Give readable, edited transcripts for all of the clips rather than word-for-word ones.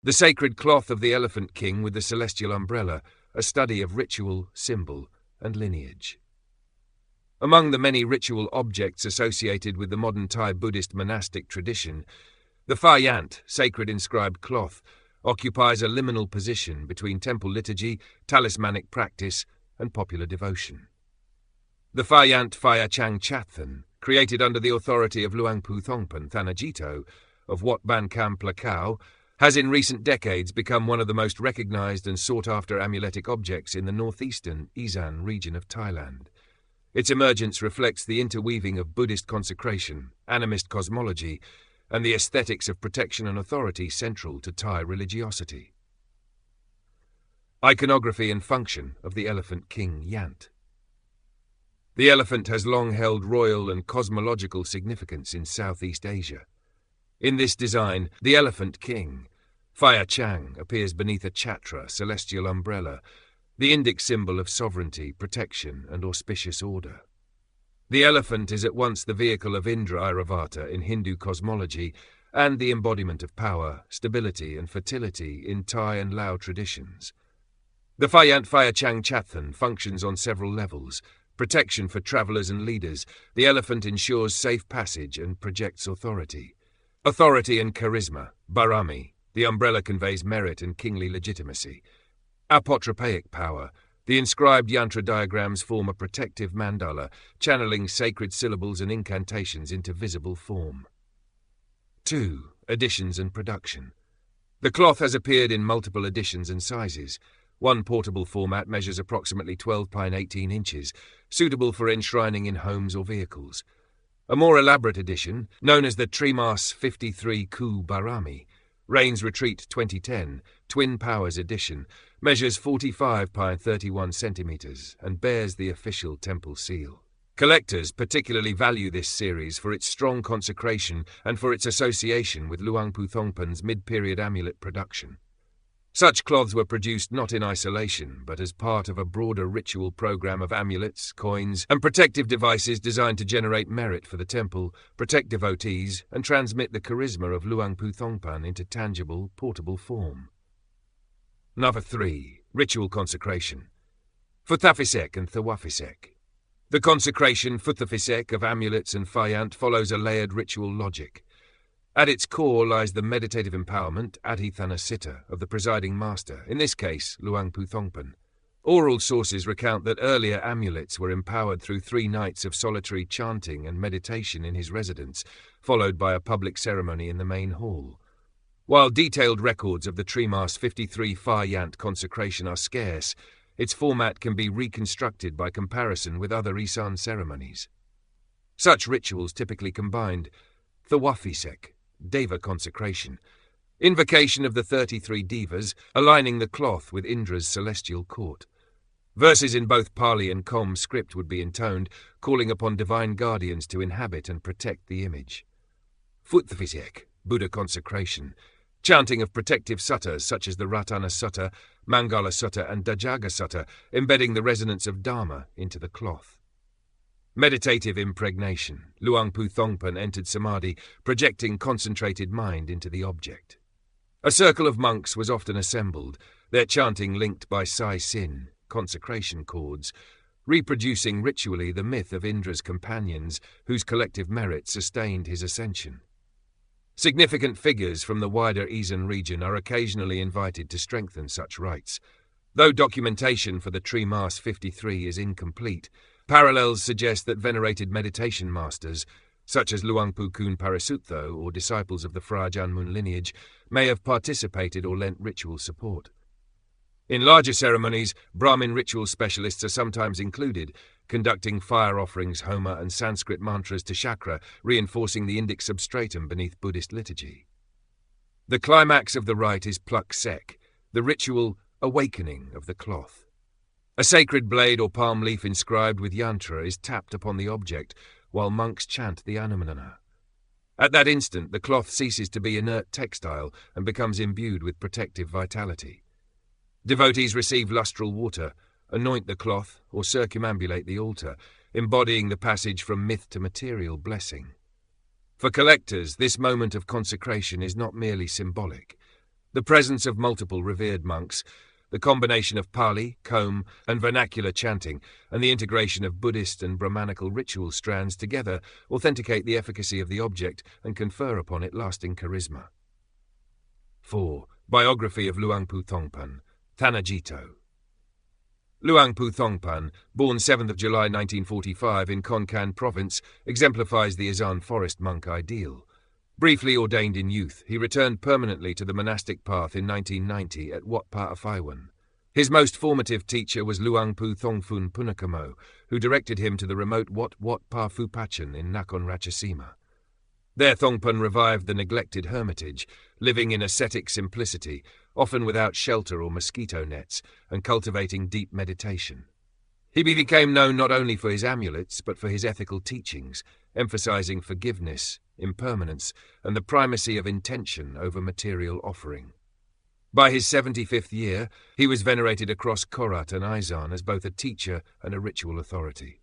The sacred cloth of the Elephant King with the celestial umbrella, a study of ritual, symbol, and lineage. Among the many ritual objects associated with the modern Thai Buddhist monastic tradition, the Pha Yant, sacred inscribed cloth, occupies a liminal position between temple liturgy, talismanic practice, and popular devotion. The Pha Yant Paya Chang Chadtr, created under the authority of Luang Pu Thongpan, Thanajitto, of Wat Ban Kham Khao, has in recent decades become one of the most recognized and sought-after amuletic objects in the Northeastern Isan region of Thailand. Its emergence reflects the interweaving of Buddhist consecration, animist cosmology, and the aesthetics of protection and authority central to Thai religiosity. Iconography and function of the Elephant King Yant. The elephant has long held royal and cosmological significance in Southeast Asia. In this design, the Elephant King, Paya Chang, appears beneath a chhatra, celestial umbrella, the Indic symbol of sovereignty, protection, and auspicious order. The elephant is at once the vehicle of Indra Airavata in Hindu cosmology and the embodiment of power, stability, and fertility in Thai and Lao traditions. The Pha Yant Paya Chang Chadtr functions on several levels. Protection for travelers and leaders, the elephant ensures safe passage and projects authority. Authority and charisma, barami, the umbrella conveys merit and kingly legitimacy. Apotropaic power, the inscribed yantra diagrams form a protective mandala, channeling sacred syllables and incantations into visible form. 2. Editions and production. The cloth has appeared in multiple editions and sizes. One portable format measures approximately 12 by 18 inches, suitable for enshrining in homes or vehicles. A more elaborate edition, known as the Trimas 53 Ku Barami, Rains Retreat 2010, Twin Powers edition, measures 45 by 31 centimeters and bears the official temple seal. Collectors particularly value this series for its strong consecration and for its association with Luang Pu Thongpan's mid-period amulet production. Such cloths were produced not in isolation, but as part of a broader ritual program of amulets, coins, and protective devices designed to generate merit for the temple, protect devotees, and transmit the charisma of Luang Pu Thongpan into tangible, portable form. Number 3. Ritual consecration. Futhafisek and Thawafisek. The consecration Futhafisek of amulets and Pha Yant follows a layered ritual logic. At its core lies the meditative empowerment, Adhithanasitta, of the presiding master, in this case, Luang Pu Thongpan. Oral sources recount that earlier amulets were empowered through 3 nights of solitary chanting and meditation in his residence, followed by a public ceremony in the main hall. While detailed records of the Trimas 53 Pha Yant consecration are scarce, its format can be reconstructed by comparison with other Isan ceremonies. Such rituals typically combined Thawafisek, Deva consecration, invocation of the 33 devas, aligning the cloth with Indra's celestial court. Verses in both Pali and Kham script would be intoned, calling upon divine guardians to inhabit and protect the image. Futhafisek, Buddha consecration, chanting of protective suttas such as the Ratana Sutta, Mangala Sutta, and Dajaga Sutta, embedding the resonance of Dharma into the cloth. Meditative impregnation. Luang Pu Thongpan entered samadhi, projecting concentrated mind into the object. A circle of monks was often assembled, their chanting linked by Sai Sin, consecration chords, reproducing ritually the myth of Indra's companions, whose collective merit sustained his ascension. Significant figures from the wider Isan region are occasionally invited to strengthen such rites. Though documentation for the Trimas 53 is incomplete, parallels suggest that venerated meditation masters, such as Luang Pu Kun Parasuttho or disciples of the Phra Janmun lineage, may have participated or lent ritual support. In larger ceremonies, Brahmin ritual specialists are sometimes included, conducting fire offerings, homa, and Sanskrit mantras to chakra, reinforcing the Indic substratum beneath Buddhist liturgy. The climax of the rite is Pluk Sek, the ritual awakening of the cloth. A sacred blade or palm leaf inscribed with yantra is tapped upon the object, while monks chant the Anumana. At that instant, the cloth ceases to be inert textile and becomes imbued with protective vitality. Devotees receive lustral water, anoint the cloth, or circumambulate the altar, embodying the passage from myth to material blessing. For collectors, this moment of consecration is not merely symbolic. The presence of multiple revered monks, the combination of Pali, Khom, and vernacular chanting, and the integration of Buddhist and Brahmanical ritual strands together authenticate the efficacy of the object and confer upon it lasting charisma. 4. Biography of Luang Pu Thongpan, Thanajitto. Luang Pu Thongpan, born 7th of July 1945 in Kon Kan province, exemplifies the Isan forest monk ideal. Briefly ordained in youth, he returned permanently to the monastic path in 1990 at Wat Pa Phaiwan. His most formative teacher was Luang Pu Thongpan Punakamo, who directed him to the remote Wat Pa Phu Pachan in Nakhon Ratchasima. There Thongpan revived the neglected hermitage, living in ascetic simplicity, often without shelter or mosquito nets, and cultivating deep meditation. He became known not only for his amulets, but for his ethical teachings, emphasizing forgiveness, impermanence, and the primacy of intention over material offering. By his 75th year, he was venerated across Korat and Isan as both a teacher and a ritual authority.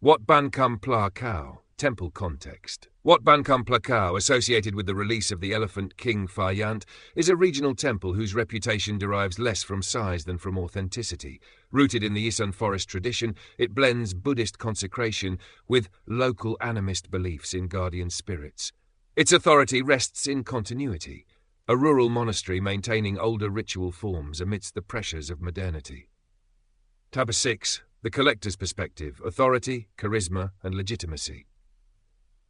Wat Ban Kam Pla Khao, temple context. Wat Ban Kam Pla Khao, associated with the release of the elephant king Pha Yant, is a regional temple whose reputation derives less from size than from authenticity. Rooted in the Isan forest tradition, it blends Buddhist consecration with local animist beliefs in guardian spirits. Its authority rests in continuity, a rural monastery maintaining older ritual forms amidst the pressures of modernity. Tab 6. The collector's perspective, authority, charisma, and legitimacy.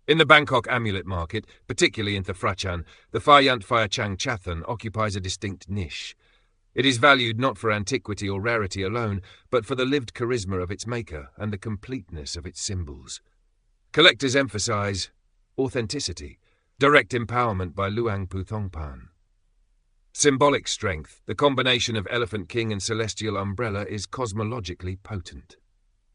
In the Bangkok amulet market, particularly in Phrachan, the Pha Yant Paya Chang Chattr occupies a distinct niche. It is valued not for antiquity or rarity alone, but for the lived charisma of its maker and the completeness of its symbols. Collectors emphasize authenticity, direct empowerment by Luang Pu Thongpan. Symbolic strength, the combination of Elephant King and Celestial Umbrella is cosmologically potent.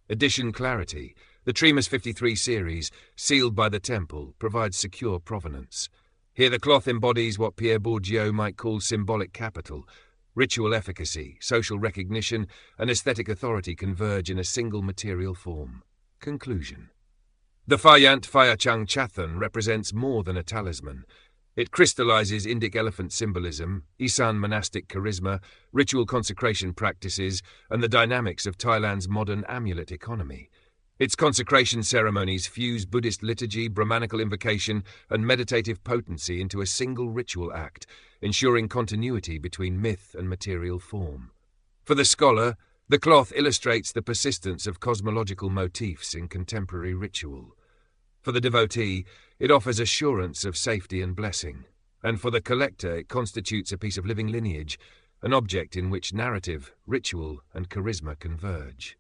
Edition clarity, the Tremas 53 series, sealed by the temple, provides secure provenance. Here the cloth embodies what Pierre Bourdieu might call symbolic capital. Ritual efficacy, social recognition, and aesthetic authority converge in a single material form. Conclusion. The Pha Yant Paya Chang Chadtr represents more than a talisman. It crystallizes Indic elephant symbolism, Isan monastic charisma, ritual consecration practices, and the dynamics of Thailand's modern amulet economy. Its consecration ceremonies fuse Buddhist liturgy, Brahmanical invocation, and meditative potency into a single ritual act, ensuring continuity between myth and material form. For the scholar, the cloth illustrates the persistence of cosmological motifs in contemporary ritual. For the devotee, it offers assurance of safety and blessing, and for the collector it constitutes a piece of living lineage, an object in which narrative, ritual, and charisma converge.